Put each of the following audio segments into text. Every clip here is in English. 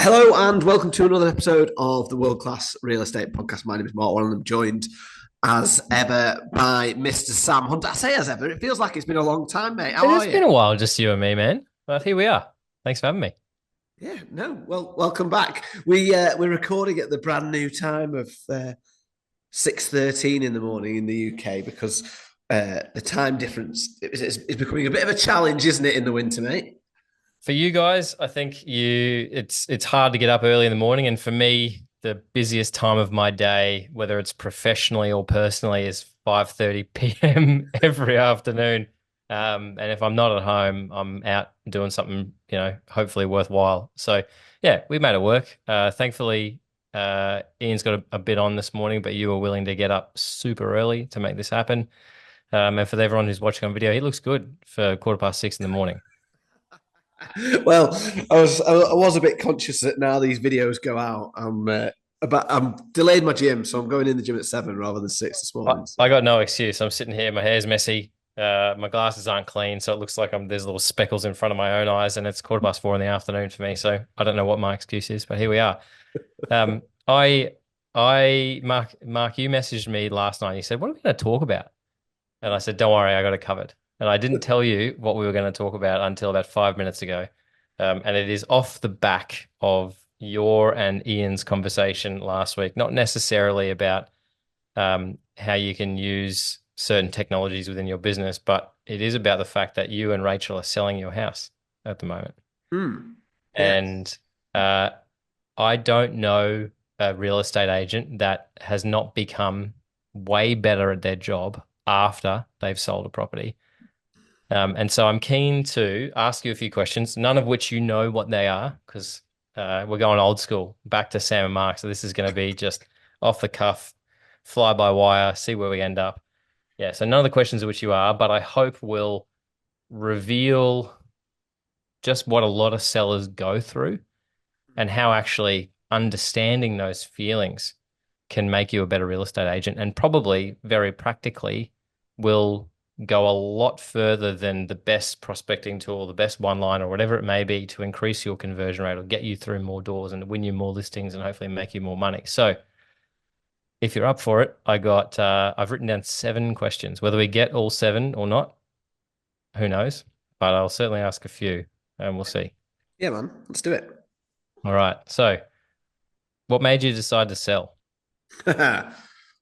Hello and welcome to another episode of the World Class Real Estate Podcast. My name is Mark, and I'm joined as ever by Mr. Sam Hunter. I say as ever, it feels like it's been a long time, mate. How It are has you? been a while, just you and me, man. But here we are. Thanks for having me. Yeah, no, well, welcome back. We're recording at the brand new time of 6:13 in the morning in the UK because the time difference is becoming a bit of a challenge, isn't it, in the winter, mate? For you guys, I think it's hard to get up early in the morning, and for me, the busiest time of my day, whether it's professionally or personally, is 5:30 p.m. every afternoon. And if I'm not at home, I'm out doing something, hopefully worthwhile. So yeah, we made it work. Thankfully, Ian's got a bit on this morning, but you were willing to get up super early to make this happen. And for everyone who's watching on video, he looks good for 6:15 in the morning. Well, I was a bit conscious that now these videos go out, I'm delayed my gym, so I'm going in the gym at 7 rather than 6 this I, morning. So. I got no excuse. I'm sitting here, my hair's messy, my glasses aren't clean, so it looks like there's little speckles in front of my own eyes, and it's 4:15 in the afternoon for me. So I don't know what my excuse is, but here we are. Um, I, Mark, you messaged me last night. You said, "What are we going to talk about?" And I said, "Don't worry, I got it covered." And I didn't tell you what we were going to talk about until about 5 minutes ago. And it is off the back of your and Ian's conversation last week, not necessarily about how you can use certain technologies within your business, but it is about the fact that you and Rachel are selling your house at the moment. Yeah. And uh, I don't know a real estate agent that has not become way better at their job after they've sold a property. And so I'm keen to ask you a few questions, none of which you know what they are, because we're going old school, back to Sam and Mark. So this is going to be just off the cuff, fly by wire, see where we end up. Yeah, so none of the questions of which you are, but I hope will reveal just what a lot of sellers go through and how actually understanding those feelings can make you a better real estate agent, and probably very practically will go a lot further than the best prospecting tool, the best one line or whatever it may be to increase your conversion rate or get you through more doors and win you more listings and hopefully make you more money. So if you're up for it, I've written down 7 questions. Whether we get all 7 or not, who knows? But I'll certainly ask a few and we'll see. Yeah, man. Let's do it. All right. So what made you decide to sell?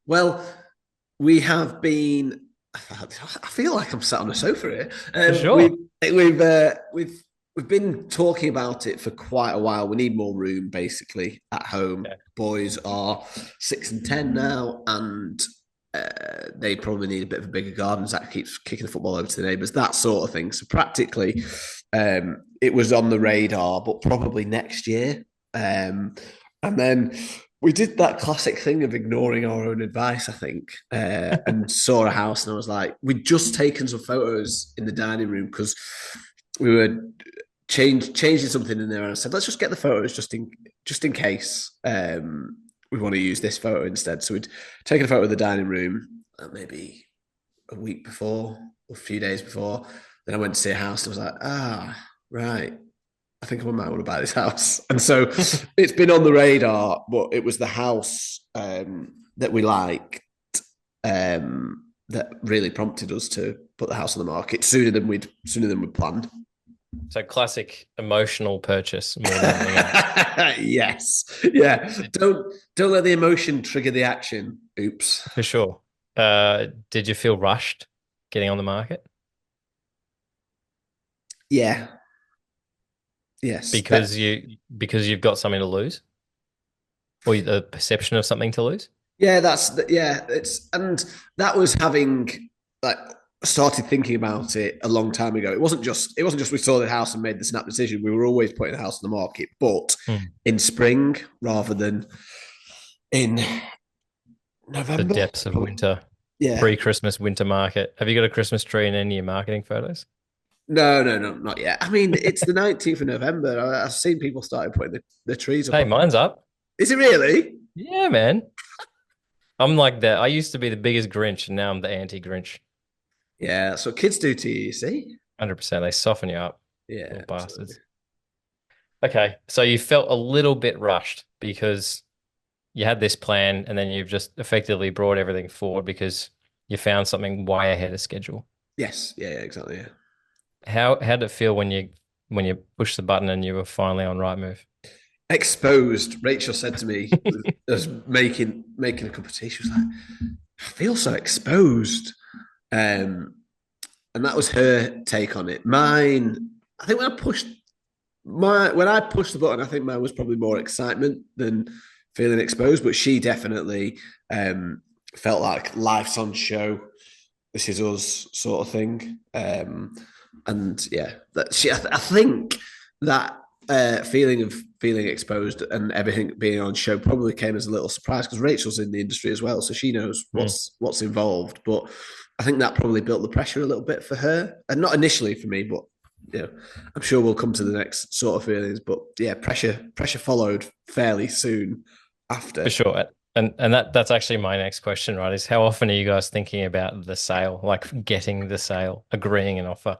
Well, we have been. I feel like I'm sat on a sofa here. For sure. We've been talking about it for quite a while. We need more room, basically, at home. Yeah. Boys are 6 and 10 now, and they probably need a bit of a bigger garden. Zach keeps kicking the football over to the neighbours, that sort of thing. So practically, it was on the radar, but probably next year. And then we did that classic thing of ignoring our own advice, I think, and saw a house, and I was like, we'd just taken some photos in the dining room because we were changing something in there, and I said, let's just get the photos just in case we want to use this photo instead. So we'd taken a photo of the dining room maybe a week before or a few days before. Then I went to see a house, and I was like, right. I think I might want to buy this house. And so it's been on the radar, but it was the house that we liked that really prompted us to put the house on the market sooner than we'd planned. So classic emotional purchase more than anything else. Yes. Yeah. Don't let the emotion trigger the action. Oops. For sure. Did you feel rushed getting on the market Yeah. Yes. because you've got something to lose or the perception of something to lose? Yeah, it's and that was having like started thinking about it a long time ago. It wasn't just we saw the house and made the snap decision. We were always putting the house on the market, but Hmm. in spring rather than in The November. depths of winter, Yeah. pre-Christmas winter market. Have you got a Christmas tree in any of your marketing photos? No, no, no, not yet. I mean, it's the 19th of November. I've seen people started putting the trees up Hey, on. mine's up. Is it really? Yeah, man. I'm like that. I used to be the biggest Grinch, and now I'm the anti-Grinch. Yeah, that's what kids do to you, you see? 100%. They soften you up, Yeah, little absolutely. bastards. Okay, so you felt a little bit rushed because you had this plan and then you've just effectively brought everything forward because you found something way ahead of schedule. Yes, yeah, exactly. Yeah. How did it feel when you pushed the button and you were finally on right move? Exposed. Rachel said to me, as making a cup of tea, she was like, "I feel so exposed," um, and that was her take on it. Mine, I think when I pushed the button, I think mine was probably more excitement than feeling exposed. But she definitely felt like life's on show. This is us, sort of thing. And yeah, I think that feeling of feeling exposed and everything being on show probably came as a little surprise because Rachel's in the industry as well, so she knows Mm, what's involved. But I think that probably built the pressure a little bit for her, and not initially for me, but you know, I'm sure we'll come to the next sort of feelings. But yeah, pressure followed fairly soon for after. sure. And that's actually my next question, right? Is how often are you guys thinking about the sale, like getting the sale, agreeing an offer?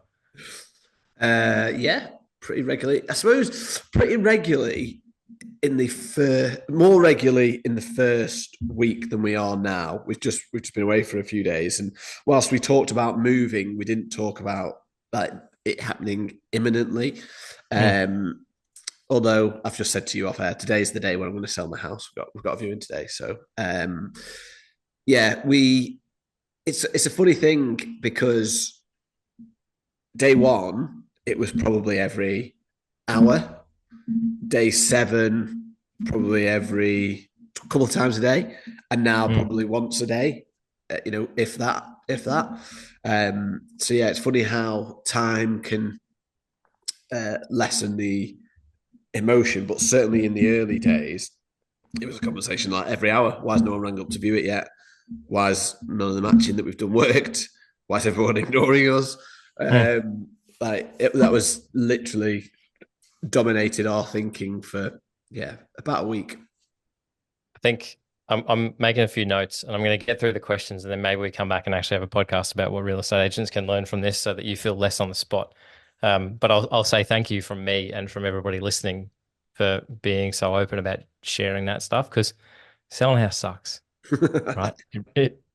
Yeah, pretty regularly. I suppose pretty regularly more regularly in the first week than we are now. We've just been away for a few days, and whilst we talked about moving, we didn't talk about like it happening imminently. Mm, Um, Although I've just said to you off air, today's the day when I'm going to sell my house. We've got a viewing today, so yeah, we. It's a funny thing because day one it was probably every hour. Day seven probably every couple of times a day, and now mm. probably once a day. If that. So yeah, it's funny how time can lessen the emotion, but certainly in the early days, it was a conversation like every hour. Why has no one rang up to view it yet? Why is none of the matching that we've done worked? Why is everyone ignoring us? Mm. That was literally dominated our thinking for about a week. I think I'm making a few notes and I'm going to get through the questions and then maybe we come back and actually have a podcast about what real estate agents can learn from this so that you feel less on the spot. But I'll say thank you from me and from everybody listening for being so open about sharing that stuff because selling a house sucks, right?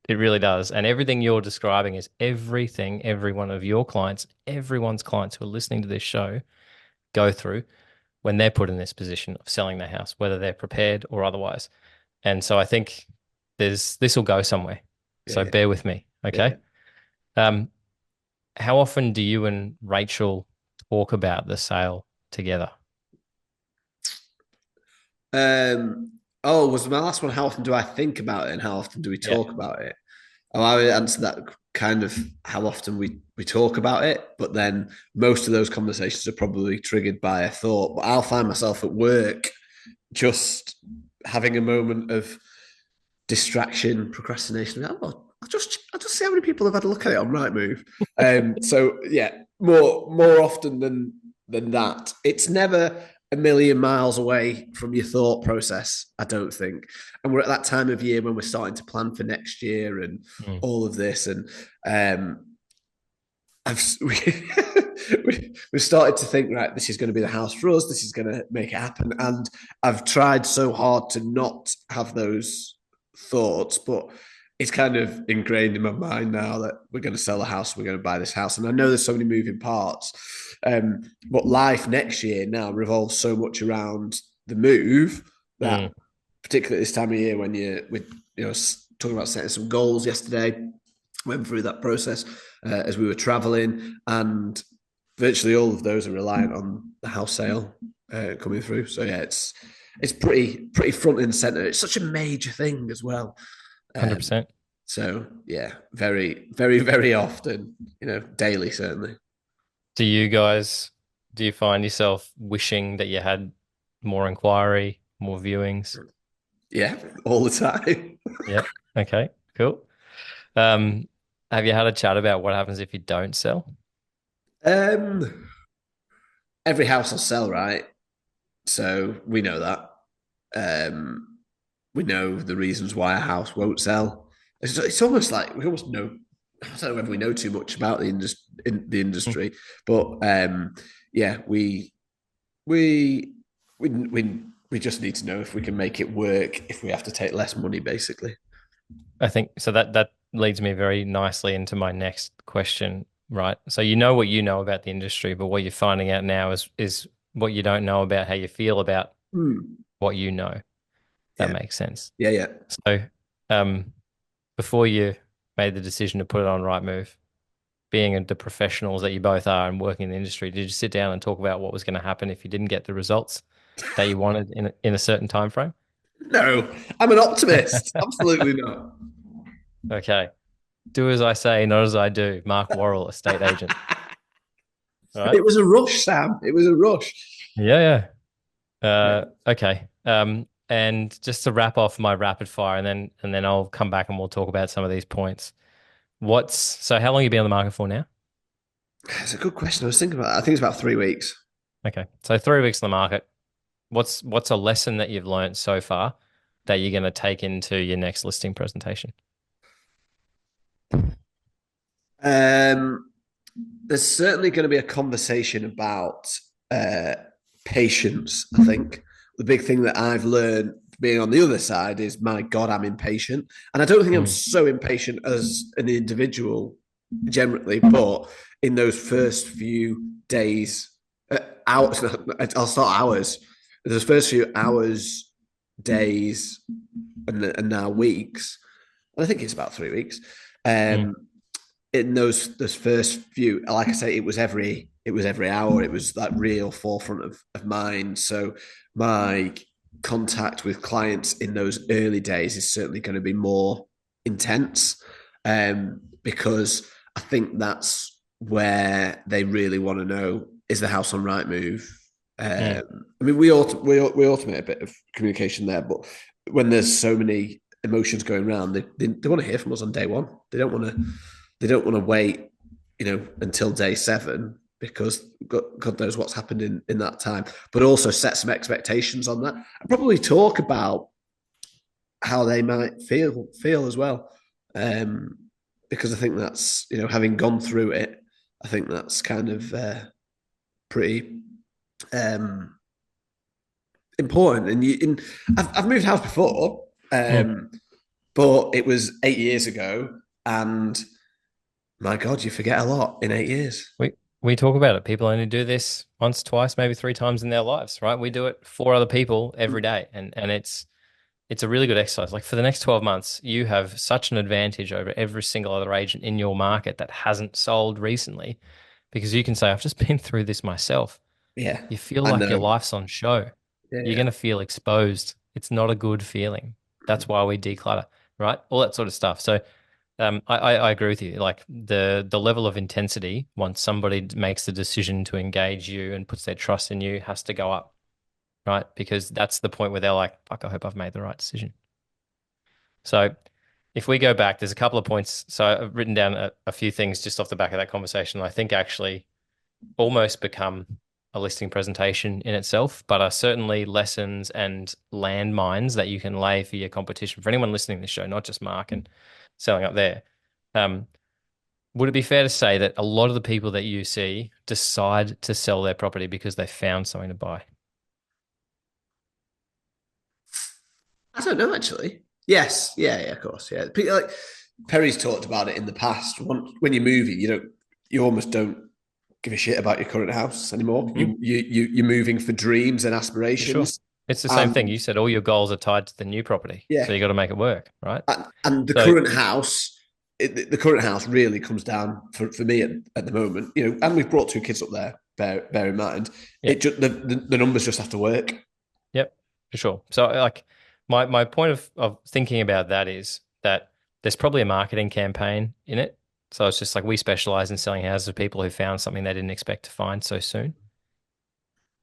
It really does. And everything you're describing is everything every one of your clients, everyone's clients who are listening to this show go through when they're put in this position of selling their house, whether they're prepared or otherwise. And so I think this will go somewhere. Yeah, So yeah, bear with me, yeah. okay? Um, how often do you and Rachel talk about the sale together? Oh, was my last one? How often do I think about it, and how often do we Yeah. talk about it? Oh, I would answer that kind of how often we talk about it, but then most of those conversations are probably triggered by a thought. But I'll find myself at work just having a moment of distraction, procrastination. Oh, I'll just see how many people have had a look at it on Rightmove. So yeah, more often than that, it's never a million miles away from your thought process. I don't think, and we're at that time of year when we're starting to plan for next year and Mm, all of this, and I've we've started to think, right, this is going to be the house for us. This is going to make it happen, and I've tried so hard to not have those thoughts, but it's kind of ingrained in my mind now that we're going to sell the house, we're going to buy this house, and I know there's so many moving parts. But life next year now revolves so much around the move that, mm, particularly this time of year when talking about setting some goals yesterday, went through that process as we were traveling, and virtually all of those are reliant on the house sale coming through. So yeah, it's pretty front and center. It's such a major thing as well. Um, 100%. so yeah, very very very often, daily certainly. Do you guys, do you find yourself wishing that you had more inquiry, more viewings? Yeah, all the time. Yep. Okay, cool. Um, have you had a chat about what happens if you don't sell? um, every house will sell, right? So we know that. Um, we know the reasons why a house won't sell. It's almost like we almost know. I don't know whether we know too much about the Mm, industry, but yeah, we we just need to know if we can make it work if we have to take less money, basically. I think so that leads me very nicely into my next question, right? So you know what you know about the industry, but what you're finding out now is what you don't know about how you feel about Hmm. what you know. That Yeah, makes sense. yeah, yeah. So, um, before you made the decision to put it on Rightmove, being the professionals that you both are and working in the industry, did you sit down and talk about what was going to happen if you didn't get the results that you wanted in a certain time frame? No, I'm an optimist. Absolutely not. Okay. Do as I say, not as I do. Mark Worrell, estate agent. All right. It was a rush, Sam. It was a rush. Yeah, yeah. Yeah. Okay. And just to wrap off my rapid fire, and then I'll come back and we'll talk about some of these points. So how long have you been on the market for now? It's a good question. I was thinking about that. I think it's about 3 weeks. Okay. So 3 weeks on the market. What's a lesson that you've learned so far that you're going to take into your next listing presentation? Um, there's certainly going to be a conversation about uh, patience. I think the big thing that I've learned being on the other side is, my God, I'm impatient, and I don't think I'm Mm, so impatient as an individual generally, but in those first few days, hours, I'll start hours. Those first few hours, days, and now weeks. And I think it's about 3 weeks. mm, Um, in those first few, like I say, it was every hour. It was that real forefront of mind. So my contact with clients in those early days is certainly going to be more intense, because I think that's where they really want to know, is the house on Rightmove. mm. I mean, we automate a bit of communication there, but when there's so many emotions going around, they want to hear from us on day one. They don't want to wait, until day 7, because God knows what's happened in that time. But also set some expectations on that, and probably talk about how they might feel as well. Um, because I think that's, having gone through it, I think that's kind of pretty um, important. I've moved house before, Mm. but it was 8 years ago, and my God, you forget a lot in 8 years. We talk about it. People only do this once, twice, maybe three times in their lives, right? We do it for other people every day, and it's a really good exercise. Like for the next 12 months, you have such an advantage over every single other agent in your market that hasn't sold recently because you can say, I've just been through this myself. Yeah, You feel I like your know. life's on show. Yeah, You're yeah. going to feel exposed. It's not a good feeling. That's why we declutter, right? All that sort of stuff. So, I agree with you. Like the level of intensity once somebody makes the decision to engage you and puts their trust in you has to go up, right? Because that's the point where they're like, "Fuck, I hope I've made the right decision." So, if we go back, there's a couple of points. So I've written down a few things just off the back of that conversation. I think actually almost become a listing presentation in itself, but are certainly lessons and landmines that you can lay for your competition. For anyone listening to this show, not just Mark and selling up there, um, would it be fair to say that a lot of the people that you see decide to sell their property because they found something to buy? I don't know actually. Yes, yeah, yeah, of course, yeah. Like Perry's talked about it in the past. When you're moving, you almost don't give a shit about your current house anymore. Mm, You're moving for dreams and for sure. aspirations, It's the same thing. and You said all your goals are tied to the new property, so yeah, you got to make it work, right? and the So current house, the current house really comes down for me at the moment. And we've brought 2 kids up there. Bear in mind, yeah, the numbers just have to work. yep, for sure. So like my point of thinking about that is that there's probably a marketing campaign in it. So it's just like we specialize in selling houses to people who found something they didn't expect to find so soon.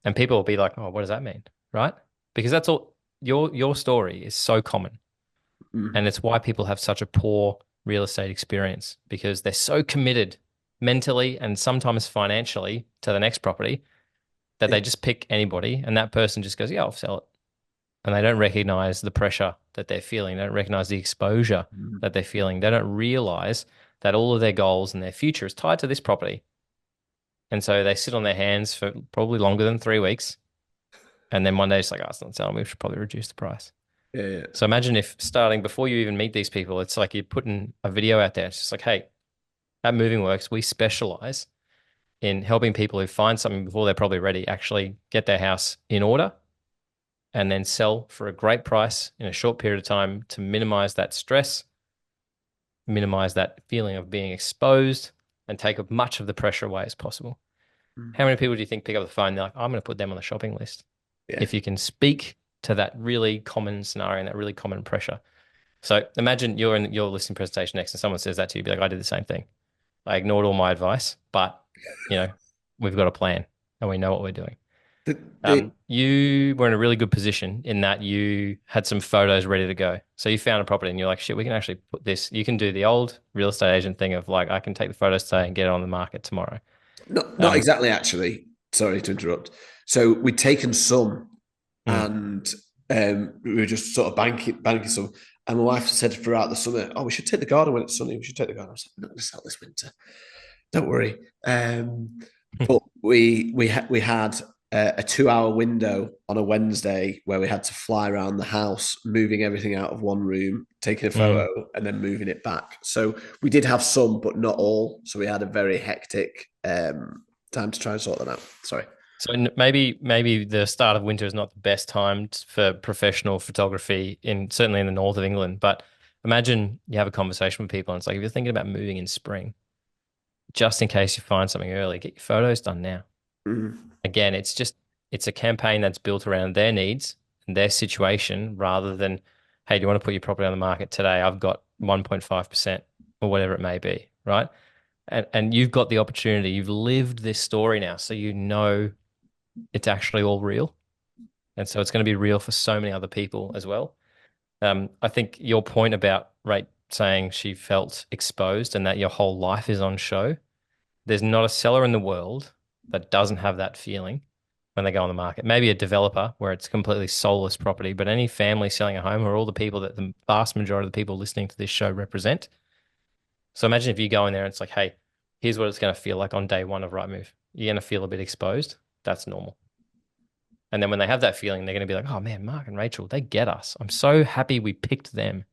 And people will be like, "Oh, what does that mean?" Right? Because that's all your story is so common. And Mm. it's why people have such a poor real estate experience because they're so committed mentally and sometimes financially to the next property that Yeah. they just pick anybody and that person just goes, "Yeah, I'll sell it." And they don't recognize the pressure that they're feeling. They don't recognize the exposure Mm. that they're feeling. They don't realize that all of their goals and their future is tied to this property. And so they sit on their hands for probably longer than 3 weeks. And then one day it's like, oh, it's not selling. We should probably reduce the price. Yeah, yeah. So imagine if starting before you even meet these people, it's like you're putting a video out there. It's just like, hey, at Moving Works, we specialize in helping people who find something before they're probably ready actually get their house in order and then sell for a great price in a short period of time to minimize that stress, minimize that feeling of being exposed, and take as much of the pressure away as possible. How many people do you think pick up the phone? And they're like, I'm going to put them on the shopping list. Yeah. If you can speak to that really common scenario and that really common pressure. So imagine you're in your listing presentation next and someone says that to you, be like, I did the same thing. I ignored all my advice, but you know, we've got a plan and we know what we're doing. The, the, You were in a really good position in that you had some photos ready to go. So you found a property and you're like, shit, we can actually put this. You can do the old real estate agent thing of like, I can take the photos today and get it on the market tomorrow. not Um, exactly, actually. Sorry to interrupt. So we'd taken some, mm, and we were just sort of banking some. And my wife said throughout the summer, "Oh, we should take the garden when it's sunny. We should take the garden." I was like, "I'm not going to sell this winter. Don't worry." But we had a 2 hour window on a Wednesday where we had to fly around the house, moving everything out of one room, taking a mm. photo, and then moving it back. So we did have some, but not all. So we had a very hectic time to try and sort that out. Sorry. So maybe the start of winter is not the best time for professional photography in certainly in the north of England. But imagine you have a conversation with people and it's like if you're thinking about moving in spring, just in case you find something early, get your photos done now. Mm, Again, it's a campaign that's built around their needs and their situation rather than, hey, do you want to put your property on the market today? I've got 1.5% or whatever it may be, right? And you've got the opportunity. You've lived this story now, so you know it's actually all real. And so it's going to be real for so many other people as well. I think your point about Rach saying she felt exposed and that your whole life is on show, there's not a seller in the world that doesn't have that feeling when they go on the market. Maybe a developer where it's completely soulless property, but any family selling a home are all the people that the vast majority of the people listening to this show represent. So imagine if you go in there and it's like, hey, here's what it's going to feel like on day one of Rightmove. You're going to feel a bit exposed. That's normal. And then when they have that feeling, they're going to be like, oh man, Mark and Rachel, they get us. I'm so happy we picked them.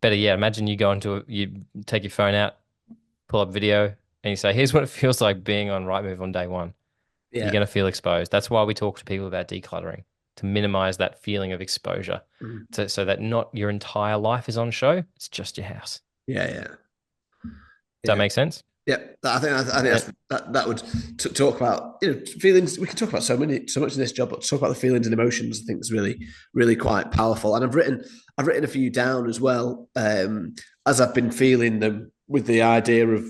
Better yet, imagine you go you take your phone out, pull up video, and you say, here's what it feels like being on Rightmove on day one. You're yeah. going to feel exposed. That's why we talk to people about decluttering, to minimize that feeling of exposure, Mm, so that not your entire life is on show. It's just your house. yeah. Yeah. Does that Yeah. make sense? Yeah, I think Uh, that would talk about feelings. We can talk about so much in this job, but to talk about the feelings and emotions, I think is really quite powerful. And I've written a few down as well, as I've been feeling them with the idea of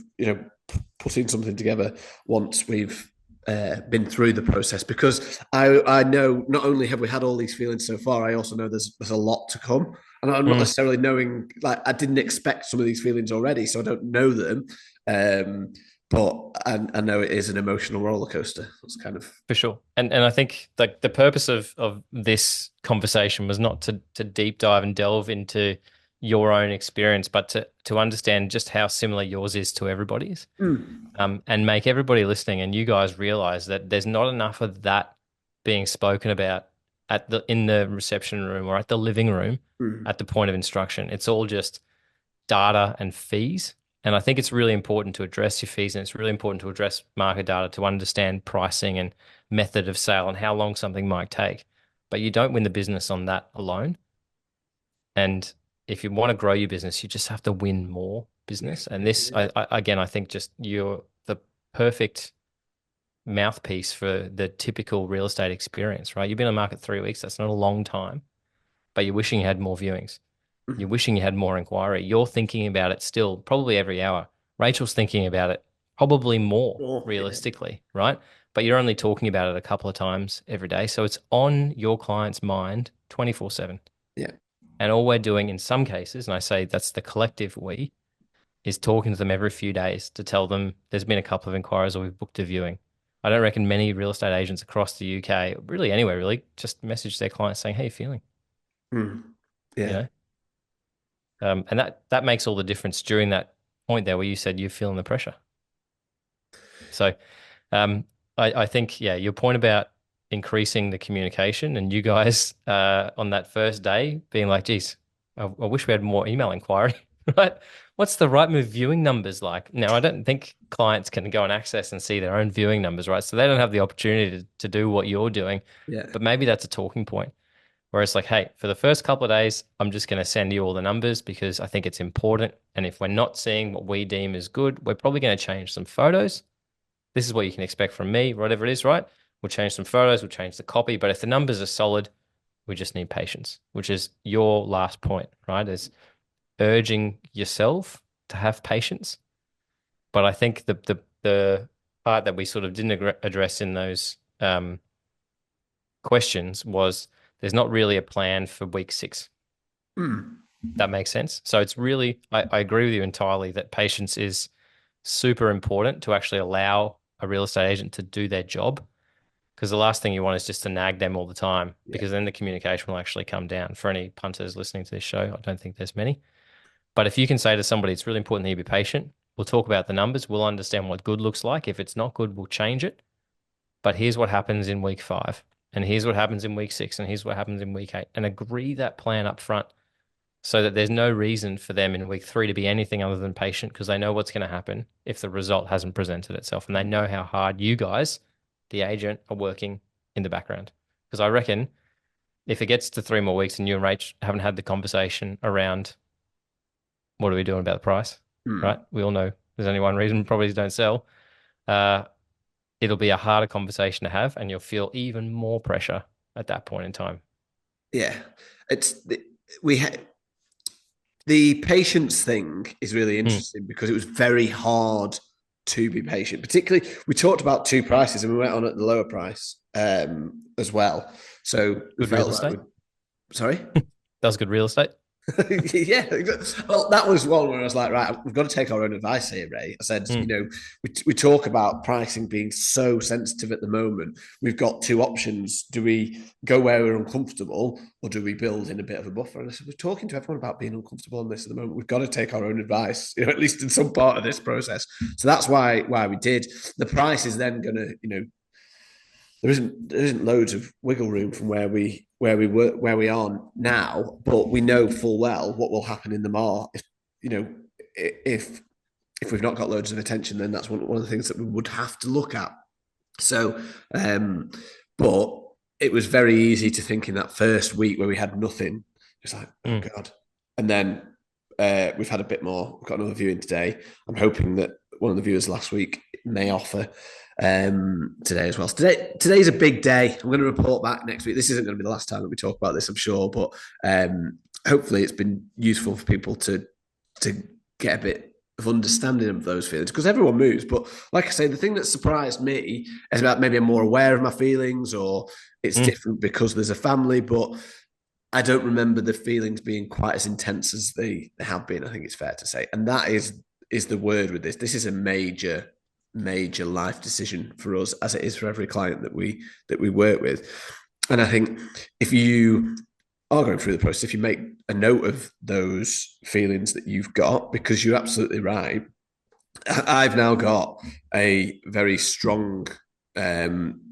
putting something together once we've been through the process, because I know not only have we had all these feelings so far, I also know there's a lot to come. And I'm not mm. necessarily knowing, like, I didn't expect some of these feelings already, so I don't know them. Um, but I know it is an emotional roller coaster. It's kind of For sure. And I think like the purpose of this conversation was not to deep dive and delve into your own experience, but to understand just how similar yours is to everybody's. mm, And make everybody listening and you guys realize that there's not enough of that being spoken about in the reception room or at the living room mm, at the point of instruction. It's all just data and fees. And I think it's really important to address your fees and it's really important to address market data to understand pricing and method of sale and how long something might take. But you don't win the business on that alone. And if you want to grow your business, you just have to win more business. And this, again, I think just you're the perfect mouthpiece for the typical real estate experience, right? You've been on the market 3 weeks. That's not a long time, but you're wishing you had more viewings. You're mm. wishing you had more inquiry. You're thinking about it still, probably every hour. Rachel's thinking about it probably more Oh, yeah, realistically, right? But you're only talking about it a couple of times every day. So it's on your client's mind 24/7. yeah. And all we're doing in some cases, and I say that's the collective we, is talking to them every few days to tell them there's been a couple of inquiries or we've booked a viewing. I don't reckon many real estate agents across the UK, really anywhere really, just message their clients saying, "How you feeling?" Mm, You yeah. know, and that makes all the difference during that point there where you said you're feeling the pressure. So, um, I think yeah, your point about increasing the communication and you guys on that first day being like, geez, I wish we had more email inquiry, right? What's the Rightmove viewing numbers like? Now, I don't think clients can go and access and see their own viewing numbers, right? So they don't have the opportunity to do what you're doing, Yeah. but maybe that's a talking point. Where it's like, hey, for the first couple of days, I'm just going to send you all the numbers because I think it's important. And if we're not seeing what we deem as good, we're probably going to change some photos. This is what you can expect from me, whatever it is, right? We'll change some photos, we'll change the copy. But if the numbers are solid, we just need patience, which is your last point, right? Is urging yourself to have patience. But I think the part that we sort of didn't address in those questions was there's not really a plan for week 6. Mm. That makes sense. So it's really, I agree with you entirely that patience is super important to actually allow a real estate agent to do their job. Because the last thing you want is just to nag them all the time, Yeah. because then the communication will actually come down. For any punters listening to this show, I don't think there's many. But if you can say to somebody, it's really important that you be patient, we'll talk about the numbers, we'll understand what good looks like. If it's not good, we'll change it. But here's what happens in week 5, and here's what happens in week 6, and here's what happens in week 8, and agree that plan up front so that there's no reason for them in week 3 to be anything other than patient because they know what's going to happen if the result hasn't presented itself. And they know how hard you guys, the agent, are working in the background. Because I reckon if it gets to 3 more weeks and you and Rach haven't had the conversation around what are we doing about the price, right? Mm. We all know there's only one reason properties don't sell. Uh, it'll be a harder conversation to have and you'll feel even more pressure at that point in time. Yeah. It's we had the patience thing is really Mm, interesting because it was very hard to be patient. Particularly, we talked about 2 prices and we went on at the lower price as well. So we good real felt like we. estate. Sorry. That was good real estate. Yeah, well, that was one where I was like, right, we've got to take our own advice here, Ray. I said, Mm, we talk about pricing being so sensitive at the moment. We've got 2 options. Do we go where we're uncomfortable or do we build in a bit of a buffer? And I said, we're talking to everyone about being uncomfortable on this at the moment. We've got to take our own advice, at least in some part of this process. So that's why we did. The price is then going to, there isn't loads of wiggle room from where we are now, but we know full well what will happen in the Mar. If you know if if we've not got loads of attention, then that's one of the things that we would have to look at. So, but it was very easy to think in that first week where we had nothing, it's like, oh mm. God. And then we've had a bit more. We've got another viewing today. I'm hoping that one of the viewers last week may offer today as well. So today's a big day. I'm going to report back next week. This isn't going to be the last time that we talk about this, I'm sure, but hopefully it's been useful for people to get a bit of understanding of those feelings because everyone moves. But like I say, the thing that surprised me is about maybe I'm more aware of my feelings or it's Mm. different because there's a family, but I don't remember the feelings being quite as intense as they have been. I think it's fair to say, and that is the word with this. This is a major life decision for us, as it is for every client that we work with. And I think if you are going through the process, if you make a note of those feelings that you've got, because you're absolutely right. I've now got a very strong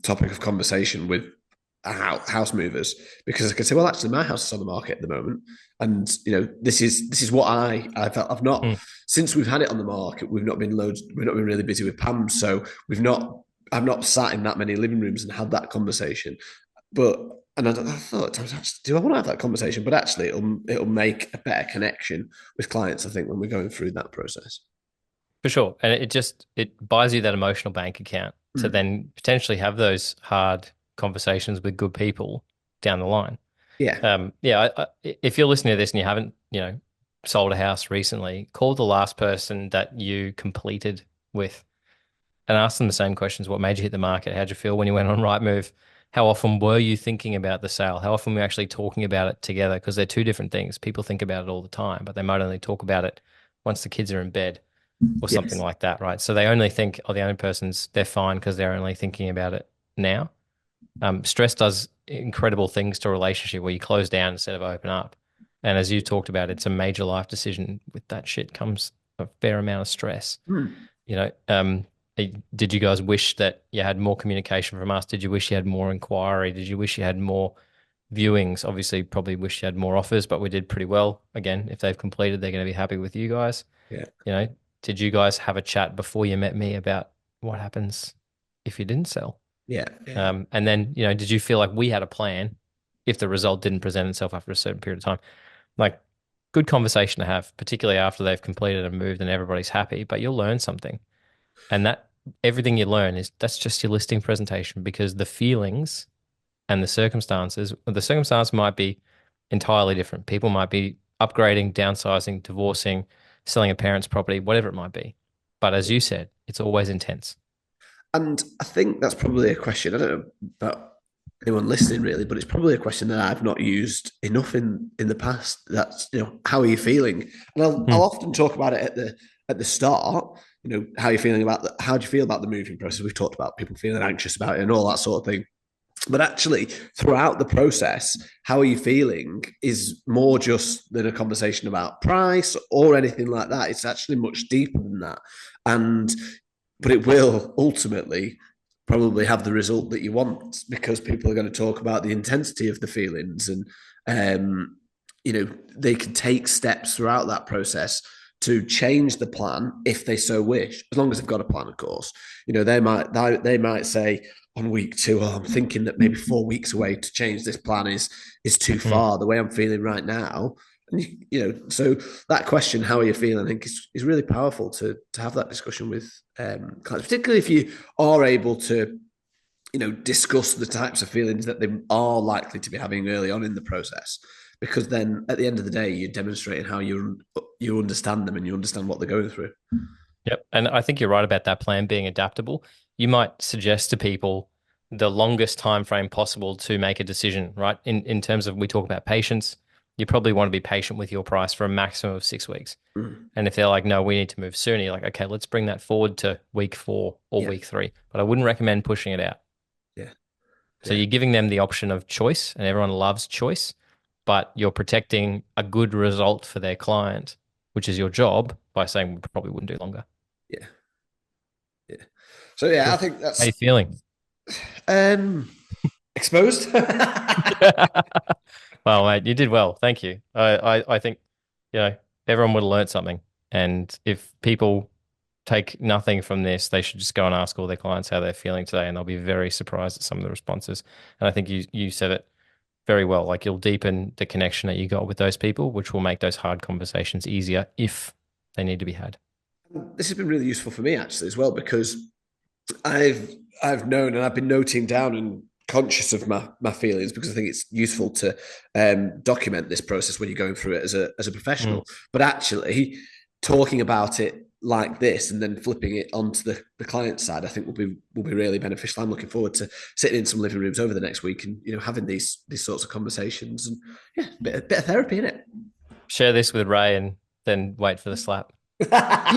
topic of conversation with house movers because I can say, well, actually, my house is on the market at the moment, and this is what I've not Mm. since we've had it on the market. We've not been really busy with Pam, so I've not sat in that many living rooms and had that conversation. But and I thought, do I want to have that conversation? But actually, it'll make a better connection with clients. I think when we're going through that process. For sure. And it buys you that emotional bank account to Mm. then potentially have those hard conversations with good people down the line. Yeah. Yeah, if you're listening to this and you haven't, sold a house recently, call the last person that you completed with and ask them the same questions. What made you hit the market? How'd you feel when you went on Rightmove? How often were you thinking about the sale? How often were you actually talking about it together? Because they're two different things. People think about it all the time, but they might only talk about it once the kids are in bed or something Yes. like that, right? So they only think, oh, the only person's they're fine because they're only thinking about it now. Stress does incredible things to a relationship where you close down instead of open up. And as you talked about, it's a major life decision. With that shit comes a fair amount of stress, Mm. you know. Did you guys wish that you had more communication from us? Did you wish you had more inquiry? Did you wish you had more viewings? Obviously, probably wish you had more offers, but we did pretty well. Again, if they've completed, they're going to be happy with you guys. Yeah, You know, did you guys have a chat before you met me about what happens if you didn't sell? yeah, yeah, And then, did you feel like we had a plan if the result didn't present itself after a certain period of time? Like, good conversation to have, particularly after they've completed and moved and everybody's happy, but you'll learn something. And that everything you learn that's just your listing presentation because the feelings and the circumstance might be entirely different. People might be upgrading, downsizing, divorcing, selling a parent's property, whatever it might be. But as yeah. you said, it's always intense. And I think that's probably a question. I don't know about anyone listening really, but it's probably a question that I've not used enough in the past. That's how are you feeling? And I'll Hmm. often talk about it at the start. How are you feeling about how do you feel about the moving process? We've talked about people feeling anxious about it and all that sort of thing. But actually, throughout the process, how are you feeling is more just than a conversation about price or anything like that. It's actually much deeper than that. And but it will ultimately probably have the result that you want because people are going to talk about the intensity of the feelings and they can take steps throughout that process to change the plan if they so wish, as long as they've got a plan, of course. They might say on week 2, oh, I'm thinking that maybe 4 weeks away to change this plan is too Hmm. far. The way I'm feeling right now, and so that question, how are you feeling? I think is really powerful to have that discussion with clients, particularly if you are able to discuss the types of feelings that they are likely to be having early on in the process, because then at the end of the day you're demonstrating how you understand them and you understand what they're going through. Yep. And I think you're right about that plan being adaptable. You might suggest to people the longest time frame possible to make a decision, right? In terms of we talk about patience, you probably want to be patient with your price for a maximum of 6 weeks. Mm. And if they're like, no, we need to move sooner, you're like, okay, let's bring that forward to week 4 or Yeah, week 3. But I wouldn't recommend pushing it out. yeah, So yeah. you're giving them the option of choice, and everyone loves choice, but you're protecting a good result for their client, which is your job, by saying we probably wouldn't do longer. Yeah, yeah. So yeah, I Cool. think How you that's feeling? um exposed. Well, mate, you did well. Thank you. I think, you know, everyone would have learned something. And if people take nothing from this, they should just go and ask all their clients how they're feeling today, and they'll be very surprised at some of the responses. And I think you said it very well. Like you'll deepen the connection that you got with those people, which will make those hard conversations easier if they need to be had. This has been really useful for me actually as well, because I've I've known and I've been noting down and conscious of my feelings, because I think it's useful to document this process when you're going through it as a Mm. professional. But actually, talking about it like this and then flipping it onto the client side, I think will be really beneficial. I'm looking forward to sitting in some living rooms over the next week and having these sorts of conversations, and yeah, bit of therapy in it. Share this with Ray and then wait for the slap. You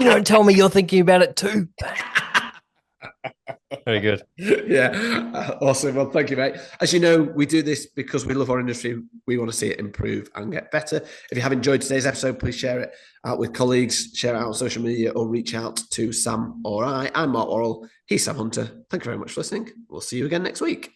don't tell me you're thinking about it too. Very good. Yeah, awesome. Well, thank you, mate. As you know, we do this because we love our industry. We want to see it improve and get better. If you have enjoyed today's episode, please share it out with colleagues, share it out on social media, or reach out to Sam or I. I'm Mark Worrell. He's Sam Hunter. Thank you very much for listening. We'll see you again next week.